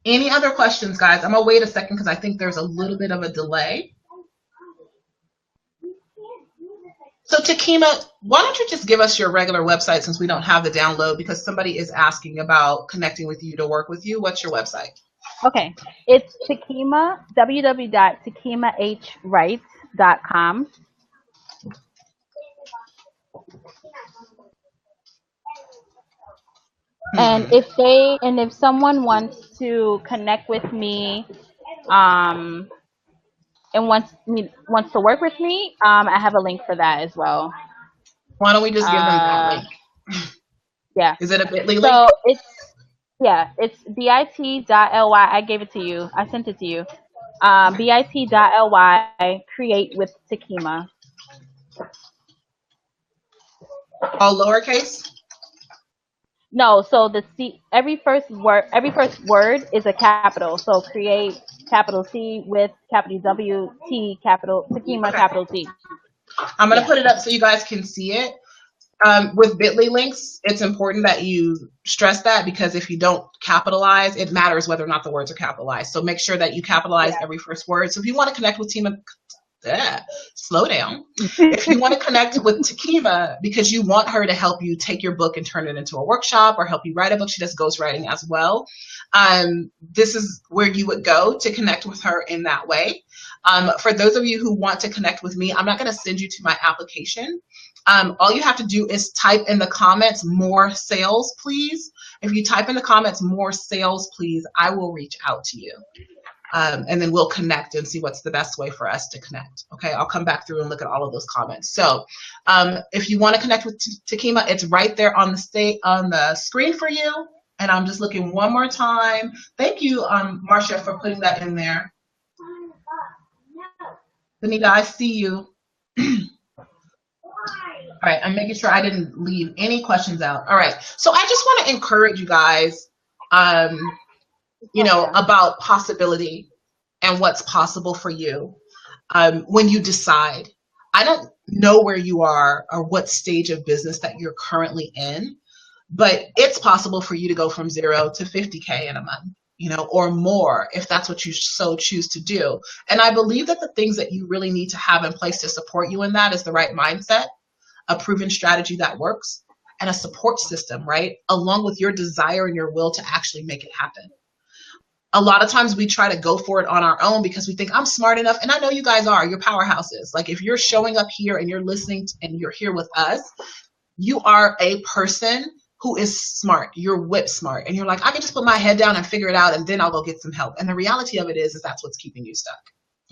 Any other questions, guys? I'm gonna wait a second because I think there's a little bit of a delay. So Takima, why don't you just give us your regular website since we don't have the download because somebody is asking about connecting with you to work with you. What's your website? Okay. It's Takima, www.takimahwrites.com. And if someone wants to connect with me, and wants to work with me, I have a link for that as well. Why don't we just give them that link? Yeah. Is it a bit.ly link? So it's bit.ly. I gave it to you. I sent it to you. bit.ly create with Takima. All lowercase? No, so the C, every first word is a capital. So create capital C with capital W T capital Takima capital T. I'm gonna put it up so you guys can see it. With bit.ly links, it's important that you stress that because if you don't capitalize, it matters whether or not the words are capitalized. So make sure that you capitalize every first word. So if you want to connect with slow down. If you want to connect with Takima because you want her to help you take your book and turn it into a workshop or help you write a book, she does ghostwriting as well. This is where you would go to connect with her in that way. For those of you who want to connect with me, I'm not going to send you to my application. All you have to do is type in the comments, more sales, please. If you type in the comments, more sales, please, I will reach out to you. And then we'll connect and see what's the best way for us to connect. Okay, I'll come back through and look at all of those comments. So if you want to connect with Takima, it's right there on the screen for you. And I'm just looking one more time. Thank you, Marcia, for putting that in there. Benita, I see you. All right, I'm making sure I didn't leave any questions out. All right, so I just want to encourage you guys, about possibility and what's possible for you when you decide. I don't know where you are or what stage of business that you're currently in, but it's possible for you to go from 0 to 50K in a month, or more if that's what you so choose to do. And I believe that the things that you really need to have in place to support you in that is the right mindset, a proven strategy that works, and a support system, right? Along with your desire and your will to actually make it happen. A lot of times we try to go for it on our own because we think I'm smart enough. And I know you guys are, you're powerhouses. Like if you're showing up here and you're listening and you're here with us, you are a person who is smart. You're whip smart. And you're like, I can just put my head down and figure it out and then I'll go get some help. And the reality of it is that's what's keeping you stuck.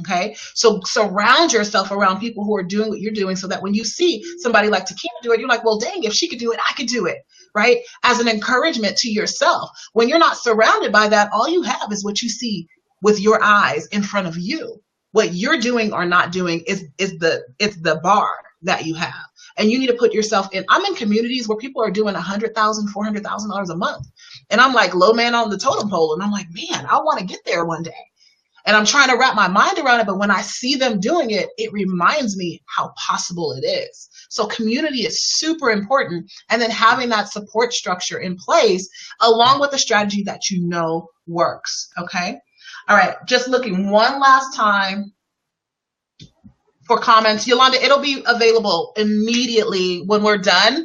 Okay. So surround yourself around people who are doing what you're doing so that when you see somebody like Takima do it, you're like, well, dang, if she could do it, I could do it. Right. As an encouragement to yourself. When you're not surrounded by that, all you have is what you see with your eyes in front of you. What you're doing or not doing is the bar that you have. And you need to put yourself in. I'm in communities where people are doing $100,000, $400,000 a month. And I'm like low man on the totem pole. And I'm like, man, I want to get there one day. And I'm trying to wrap my mind around it. But when I see them doing it, it reminds me how possible it is. So community is super important. And then having that support structure in place along with the strategy that you know works. Okay. All right. Just looking one last time for comments. Yolanda, it'll be available immediately when we're done.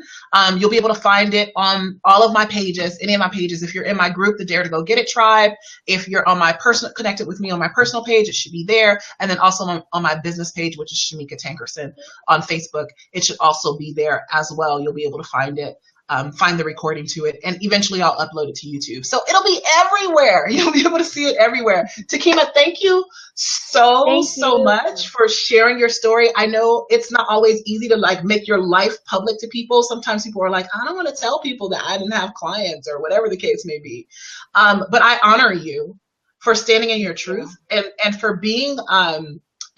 You'll be able to find it on all of my pages, any of my pages. If you're in my group, the Dare to Go Get It Tribe, if you're on my personal, connected with me on my personal page, it should be there. And then also on my business page, which is Shameca Tankerson on Facebook, it should also be there as well. You'll be able to find it. Find the recording to it, and eventually I'll upload it to YouTube. So it'll be everywhere. You'll be able to see it everywhere. Takima, thank you so much for sharing your story. I know it's not always easy to like make your life public to people. Sometimes people are like, I don't want to tell people that I didn't have clients or whatever the case may be. But I honor you for standing in your truth and for being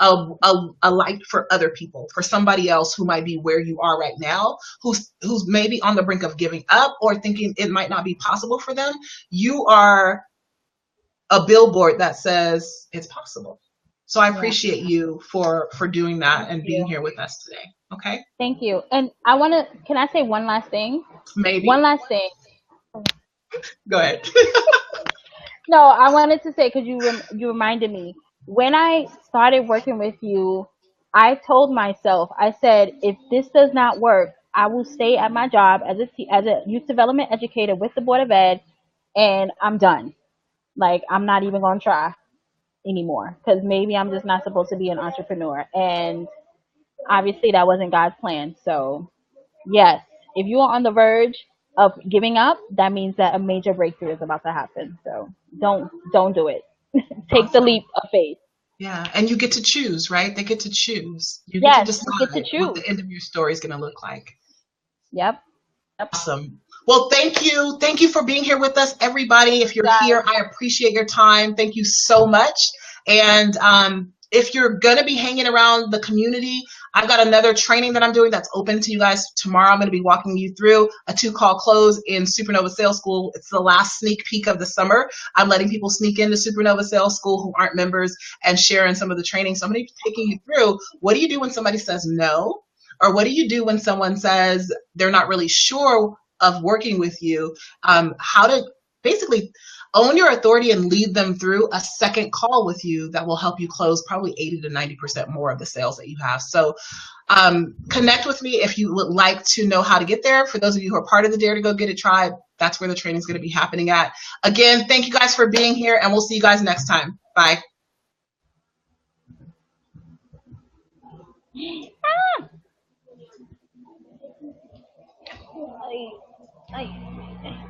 a light for other people, for somebody else who might be where you are right now, who's maybe on the brink of giving up or thinking it might not be possible for them. You are a billboard that says it's possible. So I appreciate you for doing that and being here with us today. Okay. Thank you. And can I say one last thing? Maybe. One last thing. Go ahead. No, I wanted to say, because you reminded me. When I started working with you, I told myself, I said, if this does not work, I will stay at my job as a youth development educator with the Board of Ed, and I'm done. Like, I'm not even going to try anymore, because maybe I'm just not supposed to be an entrepreneur. And obviously that wasn't God's plan. So yes, if you are on the verge of giving up, that means that a major breakthrough is about to happen. So don't do it. Take the leap of faith. Yeah, and you get to choose, right? They get to choose. You get to decide what the end of your story is going to look like. Yep. Awesome. Well, thank you. Thank you for being here with us, everybody. If you're here, I appreciate your time. Thank you so much. And if you're going to be hanging around the community, I've got another training that I'm doing that's open to you guys tomorrow. I'm going to be walking you through a 2-call close in Supernova Sales School. It's the last sneak peek of the summer. I'm letting people sneak into Supernova Sales School who aren't members and sharing some of the training. So I'm going to be taking you through, what do you do when somebody says no? Or what do you do when someone says they're not really sure of working with you? How to basically own your authority and lead them through a second call with you that will help you close probably 80 to 90% more of the sales that you have. So connect with me if you would like to know how to get there. For those of you who are part of the Dare to Go Get It Tribe, that's where the training is going to be happening at. Again, thank you guys for being here, and we'll see you guys next time. Bye. Ay.